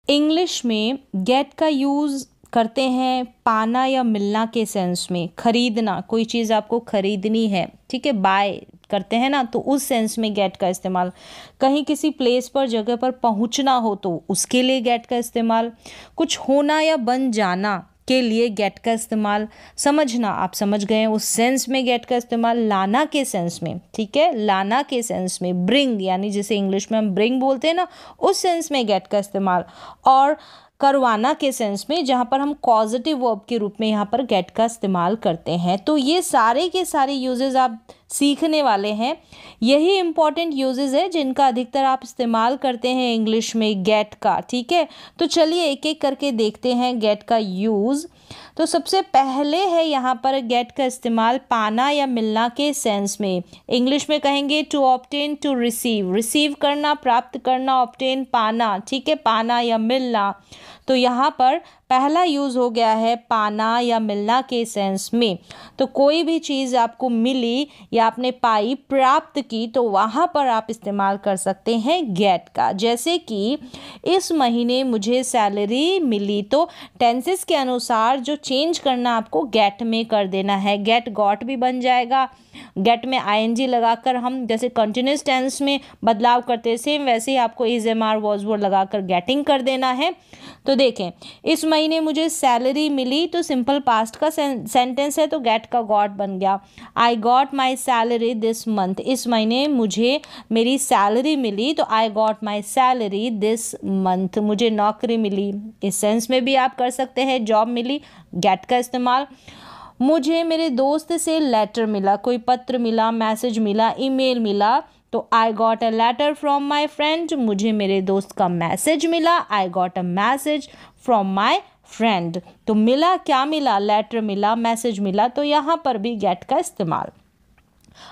English में gate का use करते हैं पाना या मिलना के सेंस में। खरीदना, कोई चीज़ आपको खरीदनी है, ठीक है, बाय करते हैं ना, तो उस सेंस में गेट का इस्तेमाल। कहीं किसी प्लेस पर, जगह पर पहुंचना हो तो उसके लिए गेट का इस्तेमाल। कुछ होना या बन जाना के लिए गेट का इस्तेमाल। समझना, आप समझ गए हैं, उस सेंस में गेट का इस्तेमाल। लाना के सेंस में, ठीक है, लाना के सेंस में। ब्रिंग, यानी जिसे इंग्लिश में हम ब्रिंग बोलते हैं ना, उस सेंस में गेट का इस्तेमाल। और करवाना के सेंस में, जहाँ पर हम कॉजेटिव वर्ब के रूप में यहाँ पर गेट का इस्तेमाल करते हैं। तो ये सारे के सारे यूजेस आप सीखने वाले हैं। यही इंपॉर्टेंट यूजेस है जिनका अधिकतर आप इस्तेमाल करते हैं इंग्लिश में गेट का, ठीक है। तो चलिए एक एक करके देखते हैं गेट का यूज़। तो सबसे पहले है यहाँ पर गेट का इस्तेमाल पाना या मिलना के सेंस में। इंग्लिश में कहेंगे to obtain, to receive, receive करना, प्राप्त करना, ऑब्टेन पाना, ठीक है, पाना या मिलना। तो यहाँ पर पहला यूज़ हो गया है पाना या मिलना के सेंस में। तो कोई भी चीज़ आपको मिली या आपने पाई, प्राप्त की, तो वहाँ पर आप इस्तेमाल कर सकते हैं गेट का। जैसे कि इस महीने मुझे सैलरी मिली, तो टेंसेस के अनुसार जो चेंज करना आपको गेट में कर देना है। गेट गॉट भी बन जाएगा। गेट में आईएनजी लगाकर हम जैसे कंटिन्यूस टेंस में बदलाव करते हैं, सेम वैसे ही आपको इज, एम, आर, वॉज, वर लगाकर गेटिंग कर देना है। तो देखें, इस महीने मुझे सैलरी मिली, तो सिंपल पास्ट का सेंटेंस है, तो गेट का गॉट बन गया। आई got my salary this month, इस महीने मुझे मेरी सैलरी मिली, तो I got my salary this month, मुझे नौकरी मिली। इस सेंस में भी आप कर सकते हैं, जॉब मिली, गेट का इस्तेमाल। मुझे मेरे दोस्त से लेटर मिला, कोई पत्र मिला, मैसेज मिला, ईमेल मिला, तो I got a letter from my friend, मुझे मेरे दोस्त का मैसेज मिला, I got a message from my friend. तो मिला, क्या मिला, लेटर मिला, मैसेज मिला, तो यहाँ पर भी गेट का इस्तेमाल।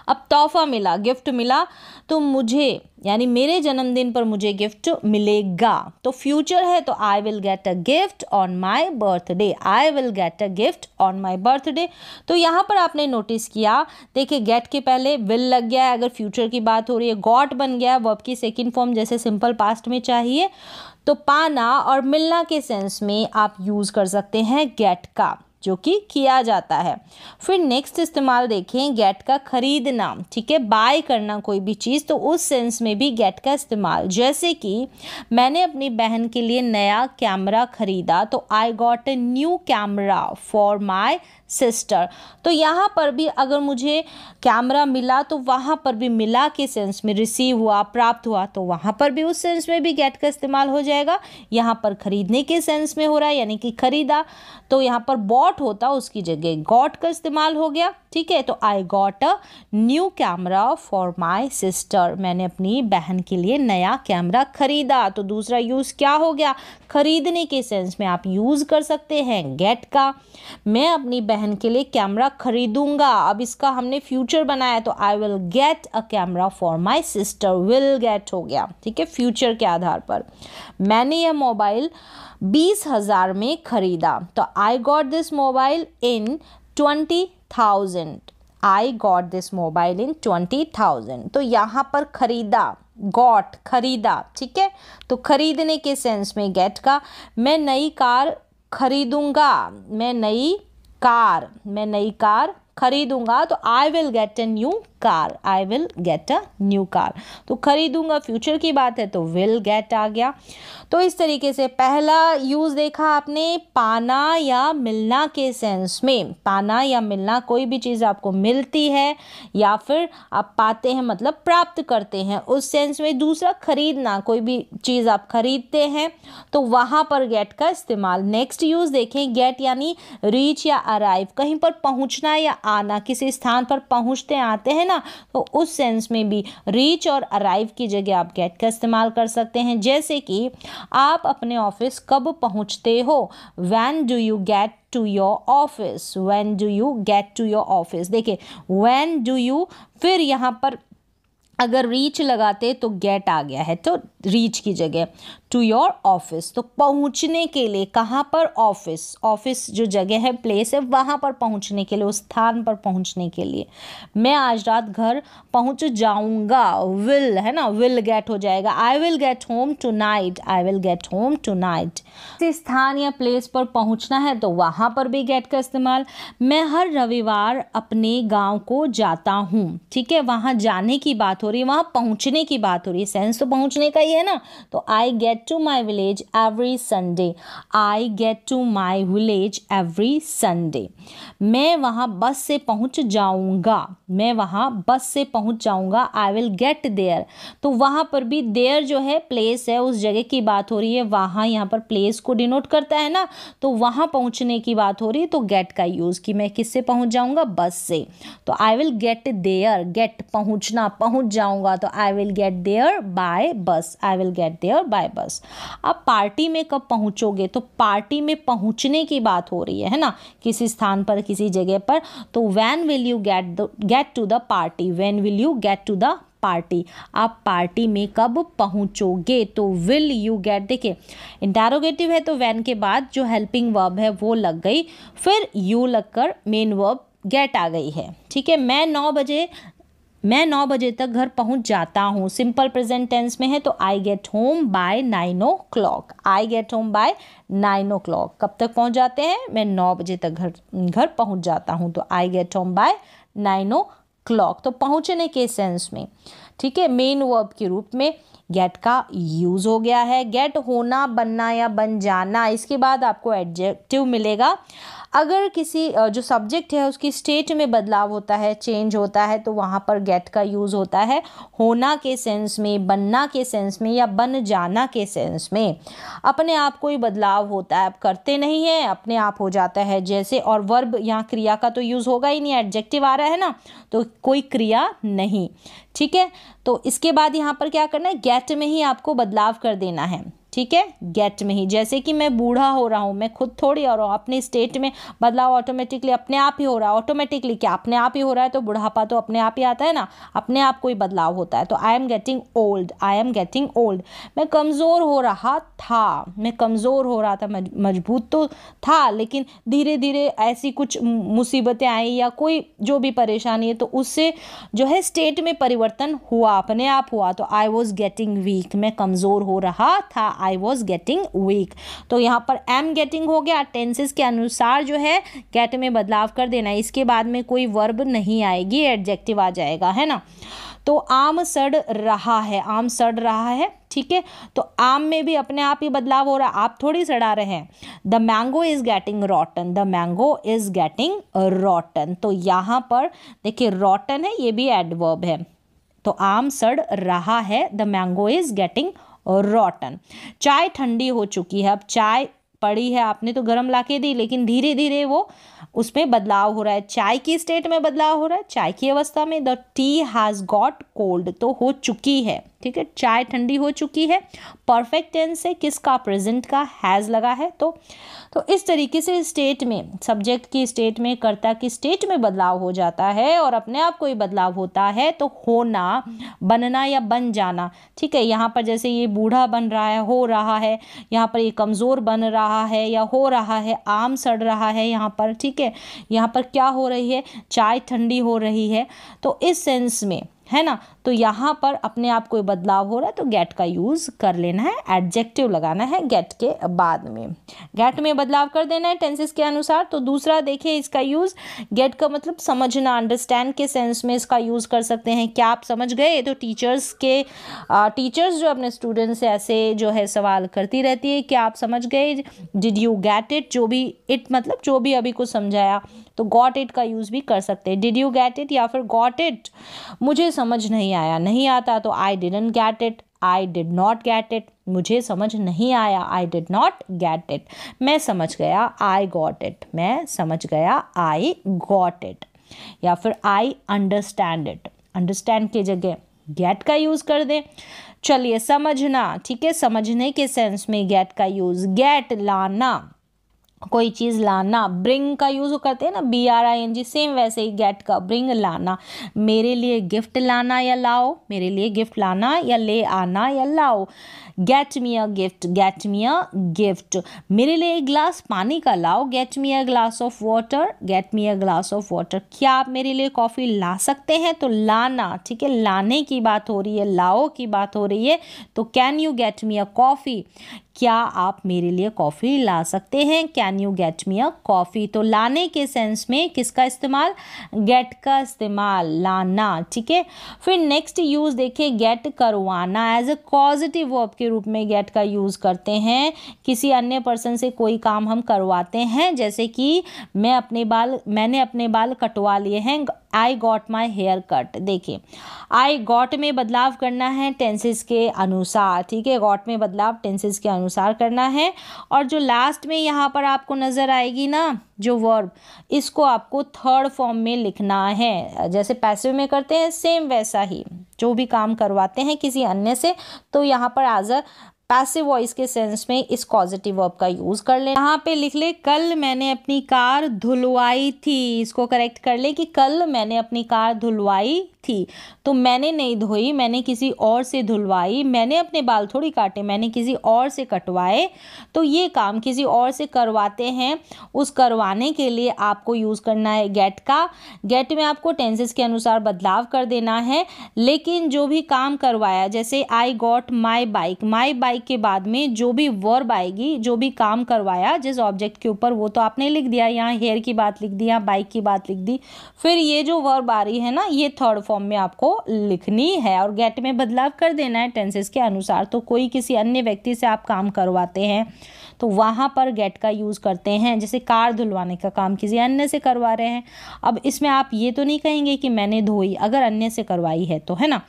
अब तोहफा मिला, गिफ्ट मिला, तो मुझे यानी मेरे जन्मदिन पर मुझे गिफ्ट मिलेगा, तो फ्यूचर है, तो I will get a gift on my birthday, I will get a gift on my birthday. तो यहाँ पर आपने नोटिस किया, देखिए गेट के पहले विल लग गया है, अगर फ्यूचर की बात हो रही है, गॉट बन गया, वर्ब की सेकंड फॉर्म जैसे सिंपल पास्ट में चाहिए। तो पाना और मिलना के सेंस में आप यूज़ कर सकते हैं गेट का, जो कि किया जाता है। फिर नेक्स्ट इस्तेमाल देखें, गेट का खरीदना, ठीक है, बाय करना कोई भी चीज़, तो उस सेंस में भी गेट का इस्तेमाल। जैसे कि मैंने अपनी बहन के लिए नया कैमरा खरीदा, तो I got a new camera for my sister. तो यहाँ पर भी अगर मुझे कैमरा मिला, तो वहाँ पर भी मिला के सेंस में, रिसीव हुआ, प्राप्त हुआ, तो वहाँ पर भी उस सेंस में भी गेट का इस्तेमाल हो जाएगा। यहाँ पर खरीदने के सेंस में हो रहा है, यानी कि खरीदा, तो यहाँ पर बॉट होता, उसकी जगह गॉट का इस्तेमाल हो गया, ठीक है। तो I got a new camera for my sister, मैंने अपनी बहन के लिए नया कैमरा खरीदा। तो दूसरा यूज़ क्या हो गया, खरीदने के सेंस में आप यूज़ कर सकते हैं गेट का। मैं अपनी बहन के लिए कैमरा खरीदूंगा, अब इसका हमने फ्यूचर बनाया, तो I will get a camera for my sister, will get हो गया, ठीक है, फ्यूचर के आधार पर। मैंने यह मोबाइल 20,000 में खरीदा, तो I got this mobile in 20,000, I got this mobile in 20,000। तो यहाँ पर खरीदा, गॉट, खरीदा, ठीक है। तो खरीदने के सेंस में गेट का। मैं नई कार खरीदूंगा, मैं नई कार खरीदूंगा, तो I will get a new car, I will get a new car. तो खरीदूंगा फ्यूचर की बात है, तो विल गेट आ गया। तो इस तरीके से पहला यूज़ देखा आपने पाना या मिलना के सेंस में। पाना या मिलना, कोई भी चीज़ आपको मिलती है या फिर आप पाते हैं, मतलब प्राप्त करते हैं, उस सेंस में। दूसरा खरीदना, कोई भी चीज़ आप खरीदते हैं, तो वहाँ पर गेट का इस्तेमाल। नेक्स्ट यूज़ देखें, गेट यानी रीच या अराइव, कहीं पर पहुँचना या आना, किसी स्थान पर पहुँचते आते हैं ना, तो उस सेंस में भी रीच और अराइव की जगह आप गेट का इस्तेमाल कर सकते हैं। जैसे कि आप अपने ऑफिस कब पहुंचते हो, when do you get to your office, when do you get to your office. देखिए व्हेन डू यू, फिर यहाँ पर अगर रीच लगाते तो गेट आ गया है, तो रीच की जगह टू योर ऑफिस, तो पहुंचने के लिए, कहाँ पर, ऑफिस, ऑफिस जो जगह है, प्लेस है, वहाँ पर पहुंचने के लिए, उस स्थान पर पहुंचने के लिए। मैं आज रात घर पहुंच जाऊंगा, विल है ना, विल गेट हो जाएगा, आई will get home tonight, I will get home tonight. किसी स्थान या प्लेस पर पहुंचना है तो वहाँ पर भी गेट का इस्तेमाल। मैं हर रविवार अपने गाँव को जाता हूँ, ठीक है, वहाँ जाने की बात हो रही है, वहाँ पहुँचने की बात हो रही है, सेंस तो पहुँचने का ही है ना। तो I get to my village every Sunday, I get to my village every Sunday. मैं वहाँ बस से पहुँच जाऊँगा, मैं वहाँ बस से पहुँच जाऊँगा, आई विल गेट देयर। तो वहाँ पर भी देयर जो है प्लेस है, उस जगह की बात हो रही है, वहाँ यहाँ पर प्लेस को डिनोट करता है ना, तो वहाँ पहुँचने की बात हो रही है, तो गेट का यूज़, कि मैं किससे पहुँच जाऊँगा, बस से। तो I will get there, get पहुँचना, पहुँच जाऊँगा, तो I will get there by bus, I will get there by bus. अब पार्टी में कब पहुँचोगे, तो पार्टी में पहुँचने की बात हो रही है ना, किसी स्थान पर, किसी जगह पर। तो when will you get to the party, when will you get to the party, आप पार्टी में कब पहुंचोगे, तो विल यू गेट। देखिए इंटेरोगेटिव है तो व्हेन के बाद जो हेल्पिंग वर्ब है वो लग गई, फिर यू लगकर मेन वर्ब गेट आ गई है, ठीक है। मैं 9 बजे तक घर पहुंच जाता हूँ, सिंपल प्रेजेंट टेंस में है, तो I get home by 9 o'clock, I get home by 9 o'clock। कब तक पहुंच जाते हैं, मैं 9 बजे तक घर पहुंच जाता हूँ, तो I get home by 9 o'clock। तो पहुंचने के सेंस में, ठीक है, मेन वर्ब के रूप में गेट का यूज हो गया है। गेट होना, बनना या बन जाना। इसके बाद आपको एडजेक्टिव मिलेगा। अगर किसी जो सब्जेक्ट है उसकी स्टेट में बदलाव होता है, चेंज होता है, तो वहाँ पर गेट का यूज़ होता है होना के सेंस में, बनना के सेंस में या बन जाना के सेंस में। अपने आप कोई बदलाव होता है, आप करते नहीं हैं, अपने आप हो जाता है जैसे। और वर्ब, यहाँ क्रिया का तो यूज़ होगा ही नहीं, एडजेक्टिव आ रहा है ना, तो कोई क्रिया नहीं, ठीक है। तो इसके बाद यहाँ पर क्या करना है, गेट में ही आपको बदलाव कर देना है, ठीक है, गेट में ही। जैसे कि मैं बूढ़ा हो रहा हूँ, मैं खुद थोड़ी हो रहा हूँ, अपने स्टेट में बदलाव ऑटोमेटिकली अपने आप ही हो रहा है। ऑटोमेटिकली क्या, अपने आप ही हो रहा है, तो बुढ़ापा तो अपने आप ही आता है ना, अपने आप कोई बदलाव होता है। तो I am getting old, I am getting old. मैं कमज़ोर हो रहा था, मैं कमज़ोर हो रहा था, मजबूत तो था, लेकिन धीरे धीरे ऐसी कुछ मुसीबतें आई या कोई जो भी परेशानी है, तो उससे जो है स्टेट में परिवर्तन हुआ, अपने आप हुआ। तो आई वॉज गेटिंग वीक, मैं कमज़ोर हो रहा था, आई वॉज गेटिंग वीक। तो यहाँ पर एम गेटिंग हो गया, टेंसेस के अनुसार जो है गेट में बदलाव कर देना। इसके बाद में कोई वर्ब नहीं आएगी, एडजेक्टिव आ जाएगा, है ना। तो आम सड़ रहा है, आम सड़ रहा है, ठीक है। तो आम में भी अपने आप ही बदलाव हो रहा है, आप थोड़ी सड़ा रहे हैं। The mango is getting रॉटन, the mango is getting रॉटन। तो यहाँ पर देखिए रॉटन है, ये भी एडवर्ब है। तो आम सड़ रहा है, द मैंगो इज गेटिंग रॉटन। चाय ठंडी हो चुकी है, अब चाय पड़ी है, आपने तो गर्म लाके दी, लेकिन धीरे धीरे वो उसमें बदलाव हो रहा है, चाय की स्टेट में बदलाव हो रहा है, चाय की अवस्था में। The T has got cold, तो हो चुकी है, ठीक है, चाय ठंडी हो चुकी है। परफेक्ट टेंस है, किसका, प्रेजेंट का, हैज़ लगा है। तो इस तरीके से स्टेट में, सब्जेक्ट की स्टेट में, कर्ता की स्टेट में बदलाव हो जाता है और अपने आप कोई बदलाव होता है तो होना, बनना या बन जाना, ठीक है। यहाँ पर जैसे ये बूढ़ा बन रहा है, हो रहा है, यहाँ पर ये कमज़ोर बन रहा है या हो रहा है, आम सड़ रहा है यहाँ पर, ठीक है। यहाँ पर क्या हो रही है, चाय ठंडी हो रही है। तो इस सेंस में, है ना, तो यहाँ पर अपने आप कोई बदलाव हो रहा है तो गेट का यूज़ कर लेना है, एडजेक्टिव लगाना है गेट के बाद में, गेट में बदलाव कर देना है टेंसेस के अनुसार। तो दूसरा देखिए, इसका यूज़ गेट का मतलब समझना, अंडरस्टैंड के सेंस में इसका यूज़ कर सकते हैं। क्या आप समझ गए? तो टीचर्स जो अपने स्टूडेंट्स से ऐसे जो है सवाल करती रहती है, क्या आप समझ गए, डिड यू गेट इट, जो भी इट मतलब जो भी अभी कुछ समझाया, तो गॉट इट का यूज़ भी कर सकते हैं, डिड यू गेट इट या फिर गॉट इट। मुझे समझ नहीं आया, नहीं आता तो I didn't get it, I did not get it. मुझे समझ नहीं आया, I did not get it. मैं समझ गया, आई गॉट इट। मैं समझ गया, आई गॉट इट। या फिर आई अंडरस्टैंड इट, अंडरस्टैंड की जगह गेट का यूज़ कर दें। चलिए समझना, ठीक है, समझने के सेंस में गेट का यूज़, गेट लाना, कोई चीज़ लाना, ब्रिंग का यूज़ करते हैं ना, BRING, सेम वैसे ही गेट का, ब्रिंग लाना, मेरे लिए गिफ्ट लाना या लाओ, मेरे लिए गिफ्ट लाना या ले आना या लाओ। Get me a gift, get me a gift, मेरे लिए एक ग्लास पानी का लाओ, get me a glass of water, get me a glass of water. क्या आप मेरे लिए कॉफ़ी ला सकते हैं, तो लाना, ठीक है, लाने की बात हो रही है, लाओ की बात हो रही है, तो can you get me a coffee, क्या आप मेरे लिए कॉफ़ी ला सकते हैं, can you get me a coffee. तो लाने के सेंस में किसका इस्तेमाल, गेट का इस्तेमाल, लाना, ठीक है। फिर नेक्स्ट यूज़ देखिए, गेट करवाना, एज अ पॉजिटिव वर्ब के रूप में गेट का यूज़ करते हैं। किसी अन्य पर्सन से कोई काम हम करवाते हैं, जैसे कि मैंने अपने बाल कटवा लिए हैं, I got my hair cut. देखिए, आई गॉट में बदलाव करना है टेंसेस के अनुसार, ठीक है, गॉट में बदलाव टेंसेस के अनुसार करना है। और जो लास्ट में यहाँ पर आपको नज़र आएगी ना जो वर्ब, इसको आपको थर्ड फॉर्म में लिखना है, जैसे पैसिव में करते हैं सेम वैसा ही, जो भी काम करवाते हैं किसी अन्य से, तो यहाँ पर एज अ पैसिव वॉइस के सेंस में इस कॉजेटिव वर्ब का यूज कर ले। यहाँ पे लिख ले, कल मैंने अपनी कार धुलवाई थी, इसको करेक्ट कर ले कि कल मैंने अपनी कार धुलवाई थी। तो मैंने नहीं धोई, मैंने किसी और से धुलवाई, मैंने अपने बाल थोड़ी काटे, मैंने किसी और से कटवाए। तो ये काम किसी और से करवाते हैं, उस करवाने के लिए आपको यूज़ करना है गेट का। गेट में आपको टेंसेस के अनुसार बदलाव कर देना है, लेकिन जो भी काम करवाया, जैसे आई got my bike, my bike के बाद में जो भी वर्ब आएगी, जो भी काम करवाया जिस ऑब्जेक्ट के ऊपर, वो तो आपने लिख दिया, यहाँ हेयर की बात लिख दी, यहाँ बाइक की बात लिख दी। फिर ये जो वर्ब आ रही है ना, ये थर्ड फॉर्म में आपको लिखनी है और गेट में बदलाव कर देना है टेंसेस के अनुसार। तो कोई किसी अन्य व्यक्ति से आप काम करवाते हैं तो वहाँ पर गेट का यूज़ करते हैं, जैसे कार धुलवाने का काम किसी अन्य से करवा रहे हैं। अब इसमें आप ये तो नहीं कहेंगे कि मैंने धोई, अगर अन्य से करवाई है तो, है ना।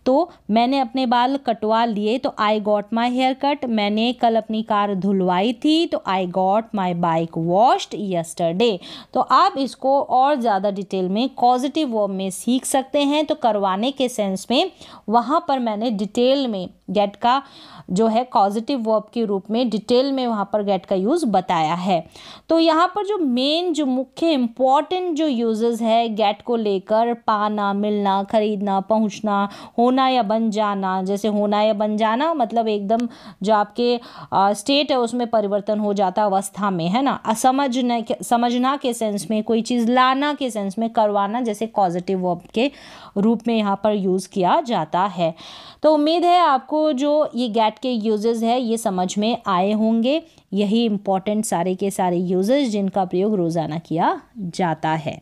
तो मैंने अपने बाल कटवा लिए, तो I got my hair cut, मैंने कल अपनी कार धुलवाई थी, तो I got my bike washed yesterday. तो आप इसको और ज़्यादा डिटेल में पॉजिटिव वर्ब में सीख सकते हैं। तो करवाने के सेंस में वहाँ पर मैंने डिटेल में गेट का जो है पॉजिटिव वर्ब के रूप में डिटेल में वहाँ पर गेट का यूज़ बताया है। तो यहाँ पर जो मेन, जो मुख्य इम्पॉर्टेंट जो यूजेस है गेट को लेकर, पाना, मिलना, खरीदना, पहुँचना, होना या बन जाना। जैसे होना या बन जाना मतलब एकदम जो आपके स्टेट है उसमें परिवर्तन हो जाता अवस्था में, है ना। समझना के सेंस में, कोई चीज़ लाना के सेंस में, करवाना जैसे पॉजिटिव वर्ब के रूप में यहाँ पर यूज़ किया जाता है। तो उम्मीद है आपको जो ये गेट के यूजेस है ये समझ में आए होंगे। यही इम्पॉर्टेंट सारे के सारे यूजेस जिनका प्रयोग रोज़ाना किया जाता है।